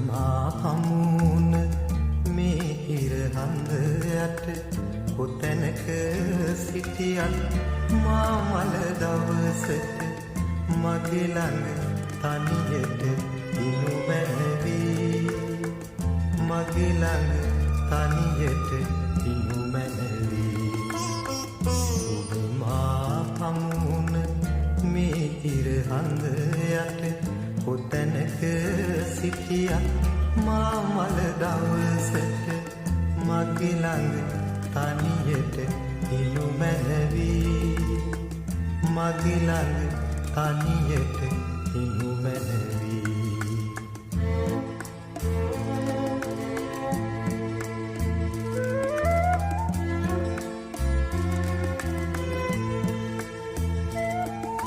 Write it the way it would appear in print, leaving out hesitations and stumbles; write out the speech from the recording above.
මා හමුන මේ ඉරහඳ යට කොතැනක සිටියත් මා මල දවසට මගේ ළඟ තනියට ඉනු මැනවී මගේ ළඟ තනියට ඉනු මැනවී ඔබ මා හමුන මේ ඉරහඳ යට කොතැනක සිටියත් මා මල දවසට මගේ ළඟ තනියට ඉනු මැනවී මගේ ළඟ තනියට ඉනු මැනවී